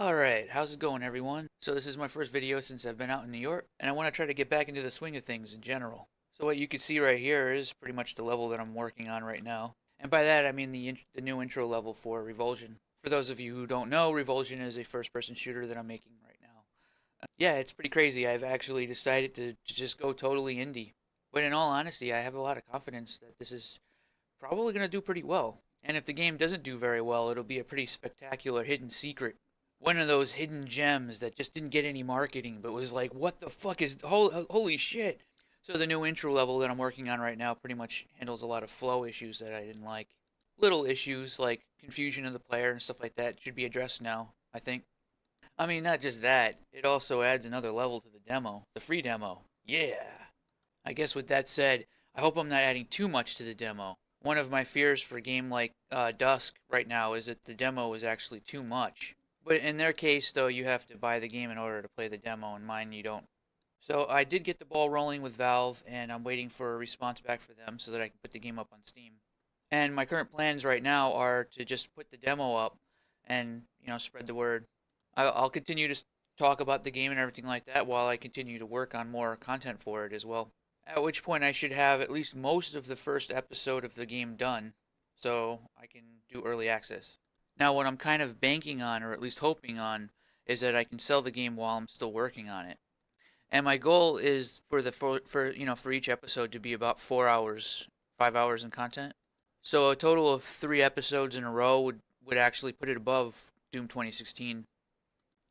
Alright, how's it going everyone? So this is my first video since I've been out in New York, and I want to try to get back into the swing of things in general. So what you can see right here is pretty much the level that I'm working on right now. And by that I mean the new intro level for Revulsion. For those of you who don't know, Revulsion is a first-person shooter that I'm making right now. Yeah, it's pretty crazy. I've actually decided to just go totally indie. But in all honesty, I have a lot of confidence that this is probably going to do pretty well. And if the game doesn't do very well, it'll be a pretty spectacular hidden secret, one of those hidden gems that just didn't get any marketing, but was like, what the fuck is, holy shit. So the new intro level that I'm working on right now pretty much handles a lot of flow issues that I didn't like. Little issues like confusion of the player and stuff like that should be addressed now, I think. I mean, not just that, it also adds another level to the demo, the free demo. Yeah. I guess with that said, I hope I'm not adding too much to the demo. One of my fears for a game like Dusk right now is that the demo is actually too much. But in their case, though, you have to buy the game in order to play the demo. In mine, you don't. So I did get the ball rolling with Valve, and I'm waiting for a response back for them so that I can put the game up on Steam. And my current plans right now are to just put the demo up and, spread the word. I'll continue to talk about the game and everything like that while I continue to work on more content for it as well. At which point I should have at least most of the first episode of the game done so I can do early access. Now, what I'm kind of banking on, or at least hoping on, is that I can sell the game while I'm still working on it. And my goal is for each episode to be about 4 hours, 5 hours in content. So a total of 3 episodes in a row would actually put it above Doom 2016,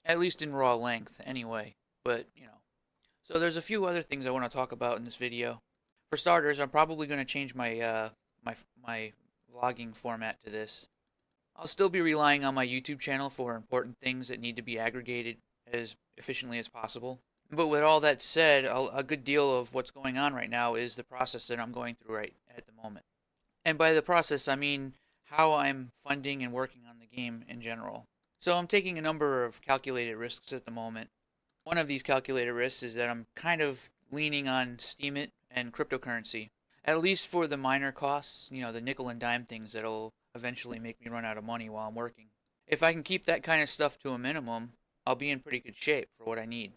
at least in raw length, anyway. But so there's a few other things I want to talk about in this video. For starters, I'm probably going to change my vlogging format to this. I'll still be relying on my YouTube channel for important things that need to be aggregated as efficiently as possible. But with all that said, a good deal of what's going on right now is the process that I'm going through right at the moment. And by the process, I mean how I'm funding and working on the game in general. So I'm taking a number of calculated risks at the moment. One of these calculated risks is that I'm kind of leaning on Steemit and cryptocurrency, at least for the minor costs, the nickel and dime things that'll eventually make me run out of money while I'm working. If I can keep that kind of stuff to a minimum, I'll be in pretty good shape for what I need.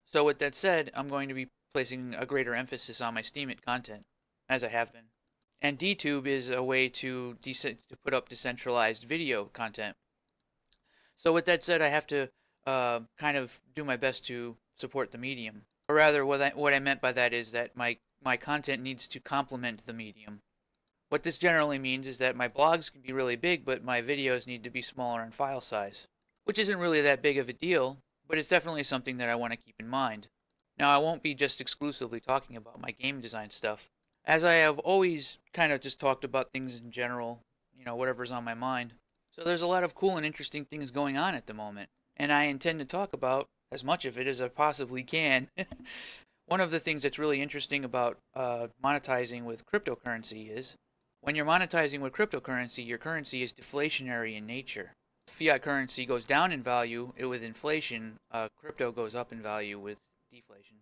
So with that said, I'm going to be placing a greater emphasis on my Steemit content, as I have been. And Dtube is a way to put up decentralized video content. So with that said, I have to kind of do my best to support the medium. Or rather, what I meant by that is that my content needs to complement the medium. What this generally means is that my blogs can be really big, but my videos need to be smaller in file size. Which isn't really that big of a deal, but it's definitely something that I want to keep in mind. Now, I won't be just exclusively talking about my game design stuff, as I have always kind of just talked about things in general, whatever's on my mind. So there's a lot of cool and interesting things going on at the moment, and I intend to talk about as much of it as I possibly can. One of the things that's really interesting about monetizing with cryptocurrency is when you're monetizing with cryptocurrency, your currency is deflationary in nature. Fiat currency goes down in value with inflation, crypto goes up in value with deflation.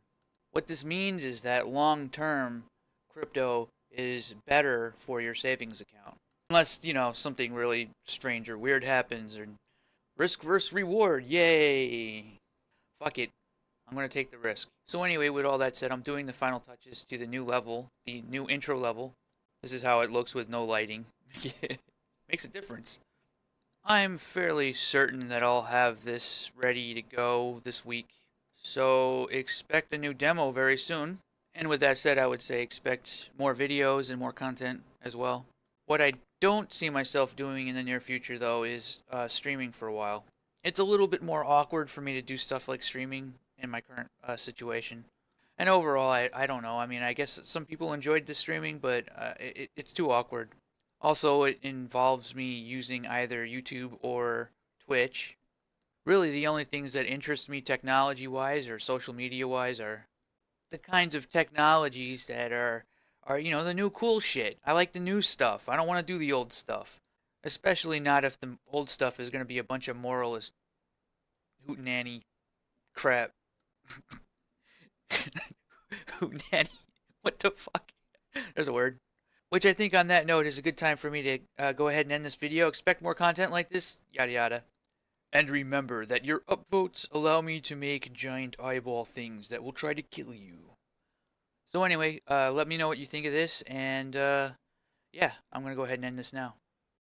What this means is that long term, crypto is better for your savings account. Unless, something really strange or weird happens, or risk versus reward, yay! Fuck it, I'm going to take the risk. So anyway, with all that said, I'm doing the final touches to the new level, the new intro level. This is how it looks with no lighting. Makes a difference. I'm fairly certain that I'll have this ready to go this week. So expect a new demo very soon. And with that said, I would say expect more videos and more content as well. What I don't see myself doing in the near future, though, is streaming for a while. It's a little bit more awkward for me to do stuff like streaming in my current situation. And overall, I don't know. I mean, I guess some people enjoyed the streaming, but it's too awkward. Also, it involves me using either YouTube or Twitch. Really, the only things that interest me technology-wise or social media-wise are the kinds of technologies that are the new cool shit. I like the new stuff. I don't want to do the old stuff. Especially not if the old stuff is going to be a bunch of moralist hootenanny crap. Hootenanny. What the fuck? There's a word. Which I think on that note is a good time for me to go ahead and end this video. Expect more content like this. Yada yada. And remember that your upvotes allow me to make giant eyeball things that will try to kill you. So anyway, let me know what you think of this, and yeah, I'm gonna go ahead and end this now.